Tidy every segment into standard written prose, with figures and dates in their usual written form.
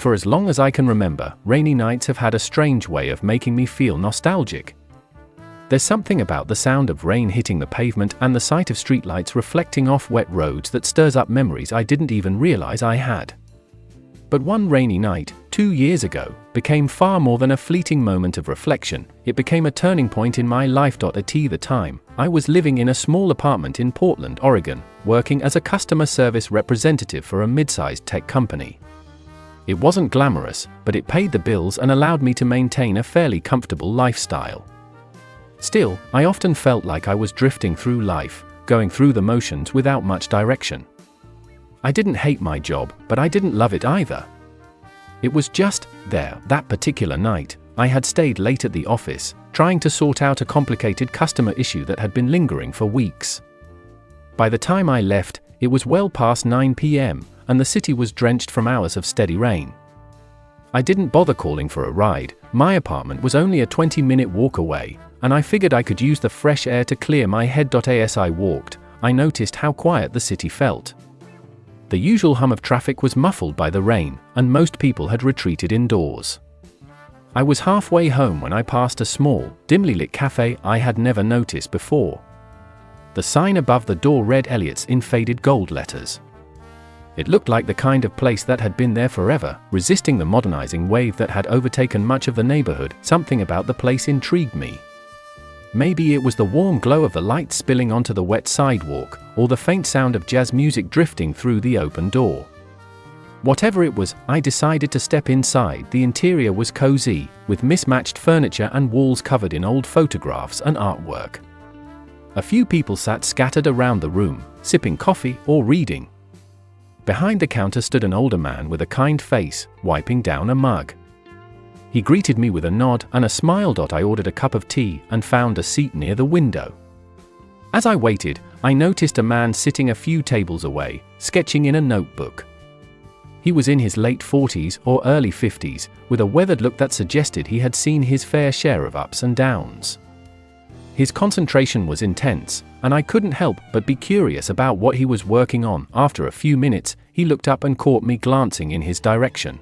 For as long as I can remember, rainy nights have had a strange way of making me feel nostalgic. There's something about the sound of rain hitting the pavement and the sight of streetlights reflecting off wet roads that stirs up memories I didn't even realize I had. But one rainy night, 2 years ago, became far more than a fleeting moment of reflection. It became a turning point in my life. At the time, I was living in a small apartment in Portland, Oregon, working as a customer service representative for a mid-sized tech company. It wasn't glamorous, but it paid the bills and allowed me to maintain a fairly comfortable lifestyle. Still, I often felt like I was drifting through life, going through the motions without much direction. I didn't hate my job, but I didn't love it either. It was just there. That particular night, I had stayed late at the office, trying to sort out a complicated customer issue that had been lingering for weeks. By the time I left, it was well past 9 p.m., and the city was drenched from hours of steady rain. I didn't bother calling for a ride. My apartment was only a 20-minute walk away, and I figured I could use the fresh air to clear my head. As I walked, I noticed how quiet the city felt. The usual hum of traffic was muffled by the rain, and most people had retreated indoors. I was halfway home when I passed a small, dimly lit cafe I had never noticed before. The sign above the door read Elliot's in faded gold letters. It looked like the kind of place that had been there forever, resisting the modernizing wave that had overtaken much of the neighborhood. Something about the place intrigued me. Maybe it was the warm glow of the lights spilling onto the wet sidewalk, or the faint sound of jazz music drifting through the open door. Whatever it was, I decided to step inside. The interior was cozy, with mismatched furniture and walls covered in old photographs and artwork. A few people sat scattered around the room, sipping coffee or reading. Behind the counter stood an older man with a kind face, wiping down a mug. He greeted me with a nod and a smile. I ordered a cup of tea and found a seat near the window. As I waited, I noticed a man sitting a few tables away, sketching in a notebook. He was in his late 40s or early 50s, with a weathered look that suggested he had seen his fair share of ups and downs. His concentration was intense, and I couldn't help but be curious about what he was working on. After a few minutes, he looked up and caught me glancing in his direction.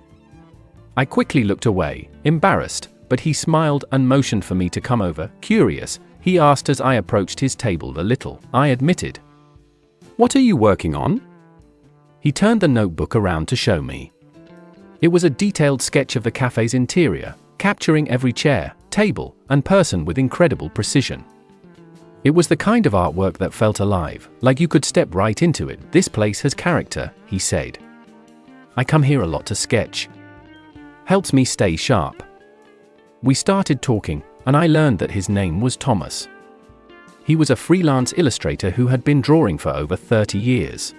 I quickly looked away, embarrassed, but he smiled and motioned for me to come over. Curious, he asked as I approached his table. A little, I admitted. "What are you working on?" He turned the notebook around to show me. It was a detailed sketch of the cafe's interior, capturing every chair, table, and person with incredible precision. It was the kind of artwork that felt alive, like you could step right into it. "This place has character," he said. "I come here a lot to sketch. Helps me stay sharp." We started talking, and I learned that his name was Thomas. He was a freelance illustrator who had been drawing for over 30 years.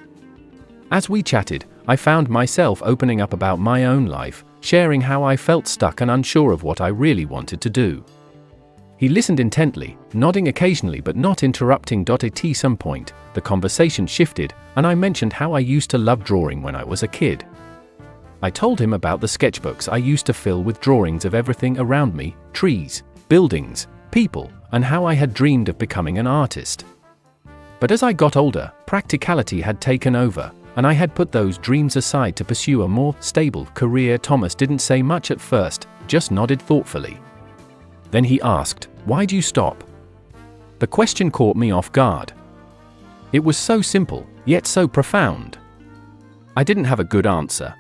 As we chatted, I found myself opening up about my own life, sharing how I felt stuck and unsure of what I really wanted to do. He listened intently, nodding occasionally but not interrupting. At some point, the conversation shifted, and I mentioned how I used to love drawing when I was a kid. I told him about the sketchbooks I used to fill with drawings of everything around me, trees, buildings, people, and how I had dreamed of becoming an artist. But as I got older, practicality had taken over, and I had put those dreams aside to pursue a more stable career. Thomas didn't say much at first, just nodded thoughtfully. Then he asked, "Why'd you stop?" The question caught me off guard. It was so simple, yet so profound. I didn't have a good answer.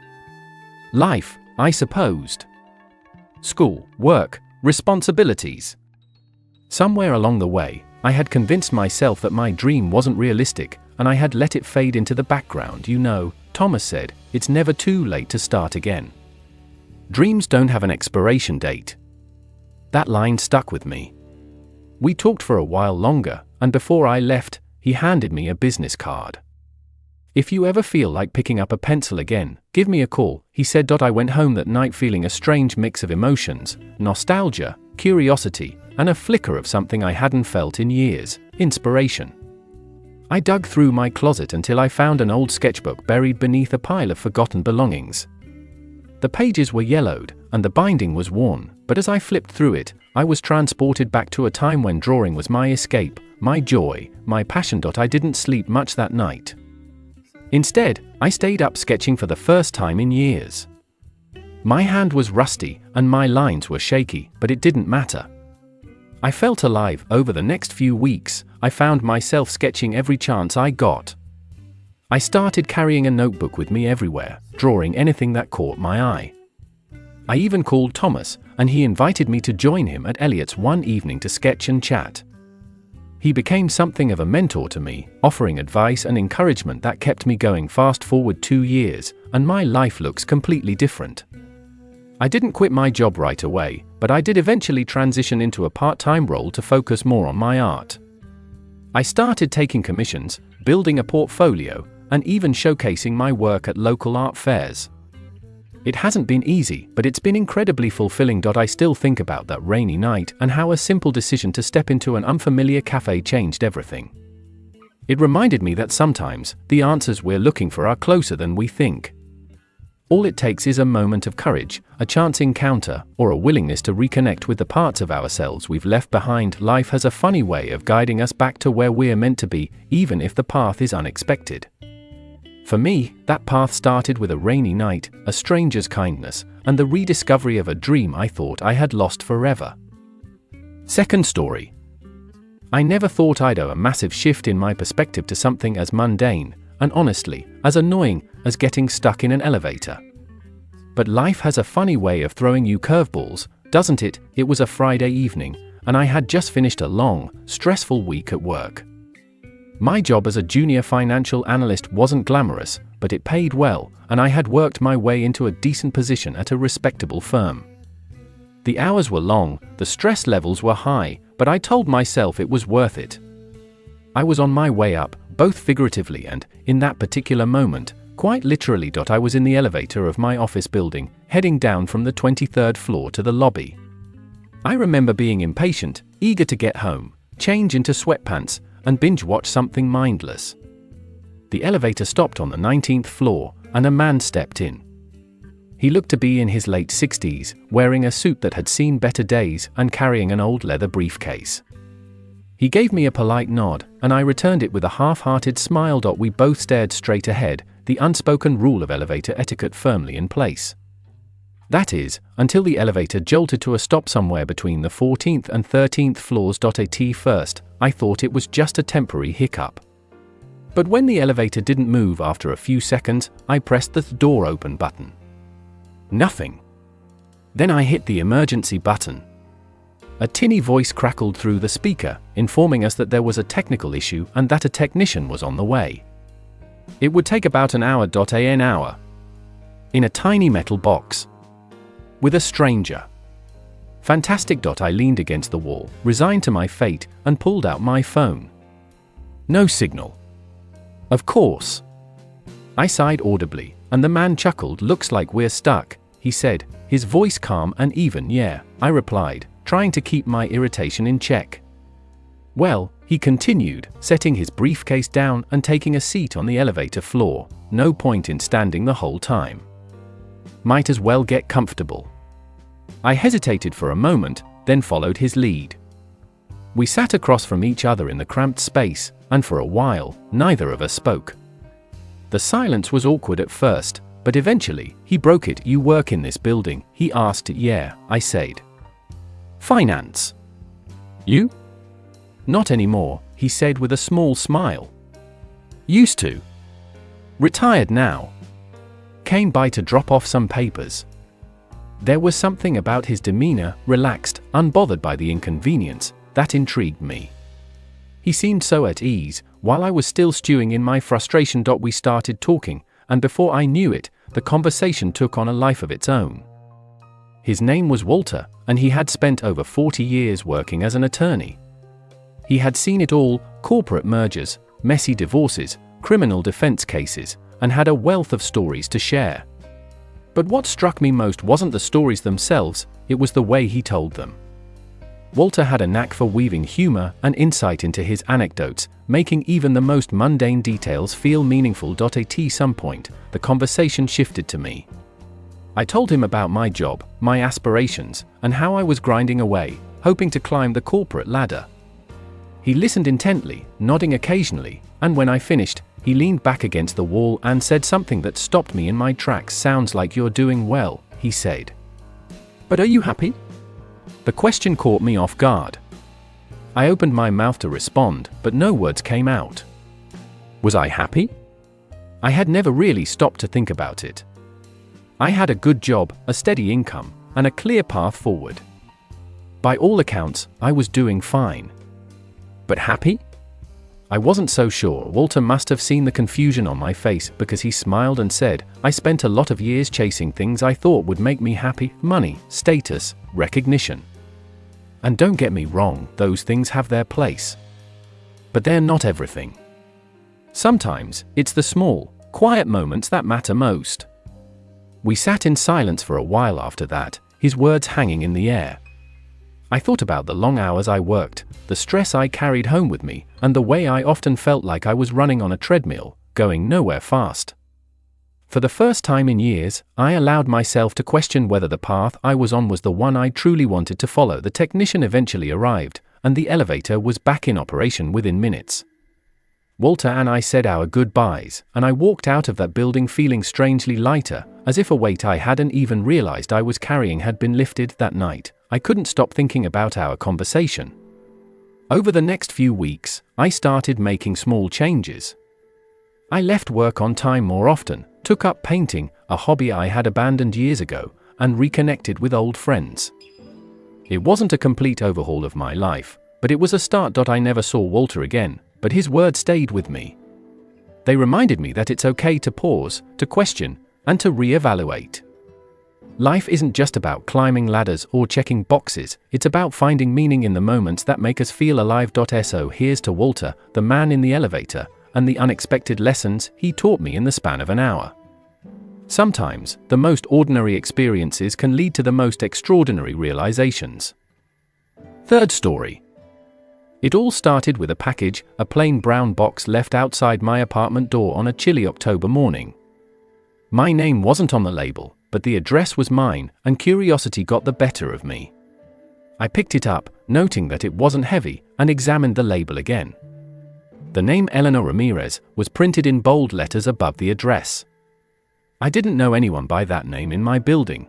Life, I supposed. School, work, responsibilities. Somewhere along the way, I had convinced myself that my dream wasn't realistic, and I had let it fade into the background. "You know," Thomas said, "it's never too late to start again. Dreams don't have an expiration date." That line stuck with me. We talked for a while longer, and before I left, he handed me a business card. "If you ever feel like picking up a pencil again, give me a call," he said. I went home that night feeling a strange mix of emotions, nostalgia, curiosity, and a flicker of something I hadn't felt in years, inspiration. I dug through my closet until I found an old sketchbook buried beneath a pile of forgotten belongings. The pages were yellowed, and the binding was worn, but as I flipped through it, I was transported back to a time when drawing was my escape, my joy, my passion. I didn't sleep much that night. Instead, I stayed up sketching for the first time in years. My hand was rusty, and my lines were shaky, but it didn't matter. I felt alive. Over the next few weeks, I found myself sketching every chance I got. I started carrying a notebook with me everywhere, drawing anything that caught my eye. I even called Thomas, and he invited me to join him at Elliot's one evening to sketch and chat. He became something of a mentor to me, offering advice and encouragement that kept me going. Fast forward 2 years, and my life looks completely different. I didn't quit my job right away, but I did eventually transition into a part-time role to focus more on my art. I started taking commissions, building a portfolio, and even showcasing my work at local art fairs. It hasn't been easy, but it's been incredibly fulfilling. I still think about that rainy night and how a simple decision to step into an unfamiliar cafe changed everything. It reminded me that sometimes, the answers we're looking for are closer than we think. All it takes is a moment of courage, a chance encounter, or a willingness to reconnect with the parts of ourselves we've left behind. Life has a funny way of guiding us back to where we're meant to be, even if the path is unexpected. For me, that path started with a rainy night, a stranger's kindness, and the rediscovery of a dream I thought I had lost forever. Second story. I never thought I'd owe a massive shift in my perspective to something as mundane, and honestly, as annoying, as getting stuck in an elevator. But life has a funny way of throwing you curveballs, doesn't it? It was a Friday evening, and I had just finished a long, stressful week at work. My job as a junior financial analyst wasn't glamorous, but it paid well, and I had worked my way into a decent position at a respectable firm. The hours were long, the stress levels were high, but I told myself it was worth it. I was on my way up, both figuratively and, in that particular moment, quite literally. I was in the elevator of my office building, heading down from the 23rd floor to the lobby. I remember being impatient, eager to get home, change into sweatpants, and binge-watch something mindless. The elevator stopped on the 19th floor, and a man stepped in. He looked to be in his late 60s, wearing a suit that had seen better days and carrying an old leather briefcase. He gave me a polite nod, and I returned it with a half-hearted smile. We both stared straight ahead, the unspoken rule of elevator etiquette firmly in place. That is, until the elevator jolted to a stop somewhere between the 14th and 13th floors. At first, I thought it was just a temporary hiccup. But when the elevator didn't move after a few seconds, I pressed the door open button. Nothing. Then I hit the emergency button. A tinny voice crackled through the speaker, informing us that there was a technical issue and that a technician was on the way. It would take about an hour. An hour. In a tiny metal box. With a stranger. Fantastic. I leaned against the wall, resigned to my fate, and pulled out my phone. No signal. Of course. I sighed audibly, and the man chuckled. Looks like we're stuck, he said, his voice calm and even. Yeah, I replied, trying to keep my irritation in check. Well, he continued, setting his briefcase down and taking a seat on the elevator floor. No point in standing the whole time. Might as well get comfortable. I hesitated for a moment, then followed his lead. We sat across from each other in the cramped space, and for a while, neither of us spoke. The silence was awkward at first, but eventually, he broke it. You work in this building? He asked. Yeah, I said. Finance. You? Not anymore, he said with a small smile. Used to. Retired now. Came by to drop off some papers. There was something about his demeanor, relaxed, unbothered by the inconvenience, that intrigued me. He seemed so at ease, while I was still stewing in my frustration. We started talking, and before I knew it, the conversation took on a life of its own. His name was Walter, and he had spent over 40 years working as an attorney. He had seen it all: corporate mergers, messy divorces, criminal defense cases, and had a wealth of stories to share. But what struck me most wasn't the stories themselves, it was the way he told them. Walter had a knack for weaving humor and insight into his anecdotes, making even the most mundane details feel meaningful. At some point, the conversation shifted to me. I told him about my job, my aspirations, and how I was grinding away, hoping to climb the corporate ladder. He listened intently, nodding occasionally, and when I finished, he leaned back against the wall and said something that stopped me in my tracks. Sounds like you're doing well, he said. But are you happy? The question caught me off guard. I opened my mouth to respond, but no words came out. Was I happy? I had never really stopped to think about it. I had a good job, a steady income, and a clear path forward. By all accounts, I was doing fine. But happy? I wasn't so sure. Walter must have seen the confusion on my face because he smiled and said, I spent a lot of years chasing things I thought would make me happy: money, status, recognition. And don't get me wrong, those things have their place. But they're not everything. Sometimes, it's the small, quiet moments that matter most. We sat in silence for a while after that, his words hanging in the air. I thought about the long hours I worked, the stress I carried home with me, and the way I often felt like I was running on a treadmill, going nowhere fast. For the first time in years, I allowed myself to question whether the path I was on was the one I truly wanted to follow. The technician eventually arrived, and the elevator was back in operation within minutes. Walter and I said our goodbyes, and I walked out of that building feeling strangely lighter, as if a weight I hadn't even realized I was carrying had been lifted. That night, I couldn't stop thinking about our conversation. Over the next few weeks, I started making small changes. I left work on time more often, took up painting, a hobby I had abandoned years ago, and reconnected with old friends. It wasn't a complete overhaul of my life, but it was a start. I never saw Walter again, but his words stayed with me. They reminded me that it's okay to pause, to question, and to re-evaluate. Life isn't just about climbing ladders or checking boxes, it's about finding meaning in the moments that make us feel alive. So here's to Walter, the man in the elevator, and the unexpected lessons he taught me in the span of an hour. Sometimes, the most ordinary experiences can lead to the most extraordinary realizations. Third story. It all started with a package, a plain brown box left outside my apartment door on a chilly October morning. My name wasn't on the label, but the address was mine, and curiosity got the better of me. I picked it up, noting that it wasn't heavy, and examined the label again. The name Eleanor Ramirez was printed in bold letters above the address. I didn't know anyone by that name in my building.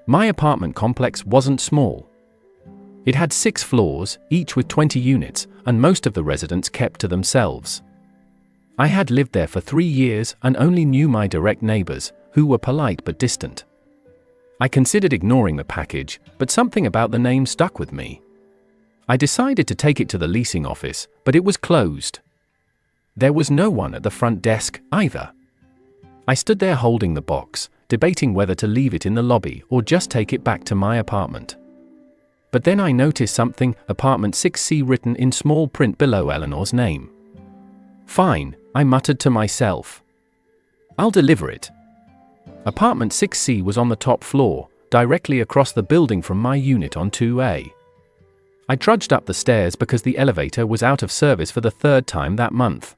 My apartment complex wasn't small. It had 6 floors, each with 20 units, and most of the residents kept to themselves. I had lived there for 3 years and only knew my direct neighbors, who were polite but distant. I considered ignoring the package, but something about the name stuck with me. I decided to take it to the leasing office, but it was closed. There was no one at the front desk, either. I stood there holding the box, debating whether to leave it in the lobby or just take it back to my apartment. But then I noticed something, apartment 6C written in small print below Eleanor's name. Fine, I muttered to myself. I'll deliver it. Apartment 6C was on the top floor, directly across the building from my unit on 2A. I trudged up the stairs because the elevator was out of service for the 3rd time that month.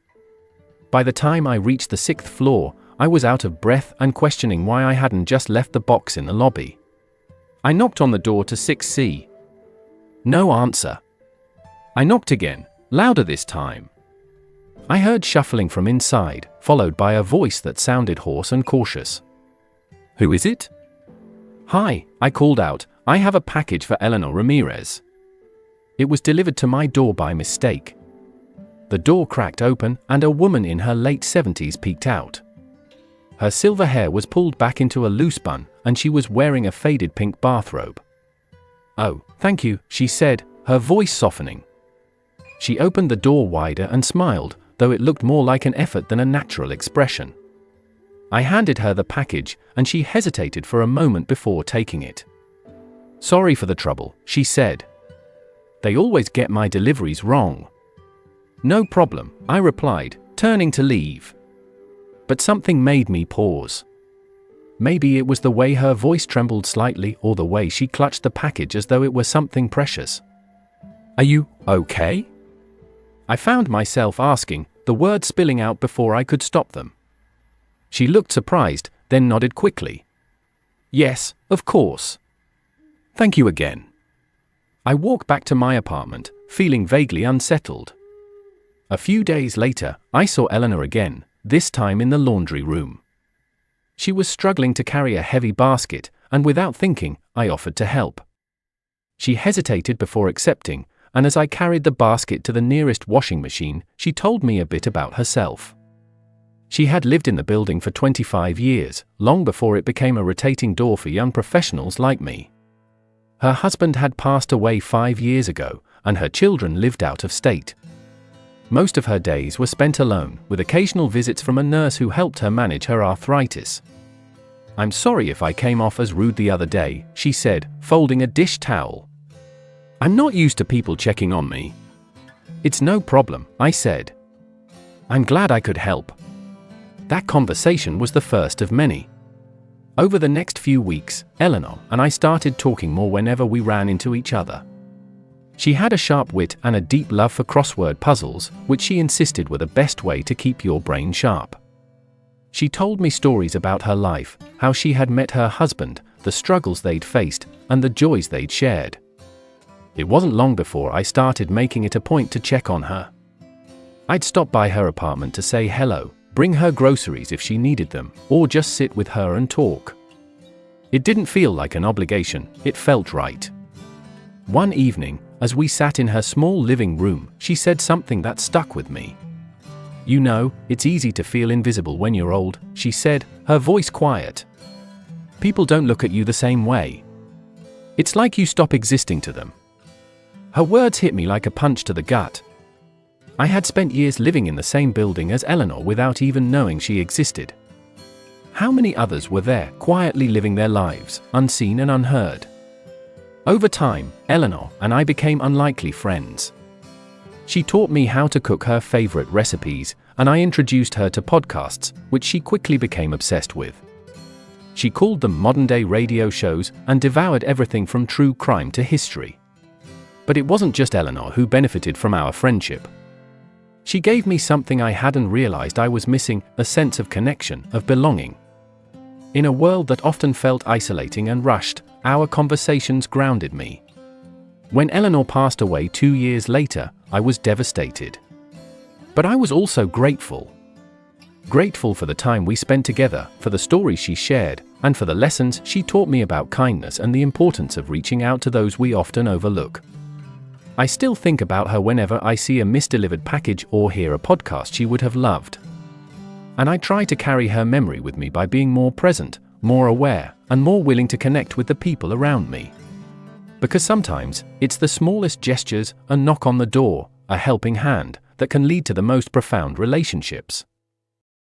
By the time I reached the 6th floor, I was out of breath and questioning why I hadn't just left the box in the lobby. I knocked on the door to 6C. No answer. I knocked again, louder this time. I heard shuffling from inside, followed by a voice that sounded hoarse and cautious. Who is it? Hi, I called out, I have a package for Eleanor Ramirez. It was delivered to my door by mistake. The door cracked open, and a woman in her late 70s peeked out. Her silver hair was pulled back into a loose bun, and she was wearing a faded pink bathrobe. Oh, thank you, she said, her voice softening. She opened the door wider and smiled, though it looked more like an effort than a natural expression. I handed her the package, and she hesitated for a moment before taking it. Sorry for the trouble, she said. They always get my deliveries wrong. No problem, I replied, turning to leave. But something made me pause. Maybe it was the way her voice trembled slightly or the way she clutched the package as though it were something precious. Are you okay? I found myself asking, the words spilling out before I could stop them. She looked surprised, then nodded quickly. Yes, of course. Thank you again. I walked back to my apartment, feeling vaguely unsettled. A few days later, I saw Eleanor again, this time in the laundry room. She was struggling to carry a heavy basket, and without thinking, I offered to help. She hesitated before accepting, and as I carried the basket to the nearest washing machine, she told me a bit about herself. She had lived in the building for 25 years, long before it became a rotating door for young professionals like me. Her husband had passed away 5 years ago, and her children lived out of state. Most of her days were spent alone, with occasional visits from a nurse who helped her manage her arthritis. "I'm sorry if I came off as rude the other day," she said, folding a dish towel. "I'm not used to people checking on me." "It's no problem," I said. "I'm glad I could help." That conversation was the first of many. Over the next few weeks, Eleanor and I started talking more whenever we ran into each other. She had a sharp wit and a deep love for crossword puzzles, which she insisted were the best way to keep your brain sharp. She told me stories about her life, how she had met her husband, the struggles they'd faced, and the joys they'd shared. It wasn't long before I started making it a point to check on her. I'd stop by her apartment to say hello, bring her groceries if she needed them, or just sit with her and talk. It didn't feel like an obligation, it felt right. One evening, as we sat in her small living room, she said something that stuck with me. "You know, it's easy to feel invisible when you're old," she said, her voice quiet. "People don't look at you the same way. It's like you stop existing to them." Her words hit me like a punch to the gut. I had spent years living in the same building as Eleanor without even knowing she existed. How many others were there, quietly living their lives, unseen and unheard? Over time, Eleanor and I became unlikely friends. She taught me how to cook her favorite recipes, and I introduced her to podcasts, which she quickly became obsessed with. She called them modern-day radio shows and devoured everything from true crime to history. But it wasn't just Eleanor who benefited from our friendship. She gave me something I hadn't realized I was missing, a sense of connection, of belonging. In a world that often felt isolating and rushed, our conversations grounded me. When Eleanor passed away 2 years later, I was devastated. But I was also grateful. Grateful for the time we spent together, for the stories she shared, and for the lessons she taught me about kindness and the importance of reaching out to those we often overlook. I still think about her whenever I see a misdelivered package or hear a podcast she would have loved. And I try to carry her memory with me by being more present, more aware, and more willing to connect with the people around me. Because sometimes, it's the smallest gestures, a knock on the door, a helping hand, that can lead to the most profound relationships.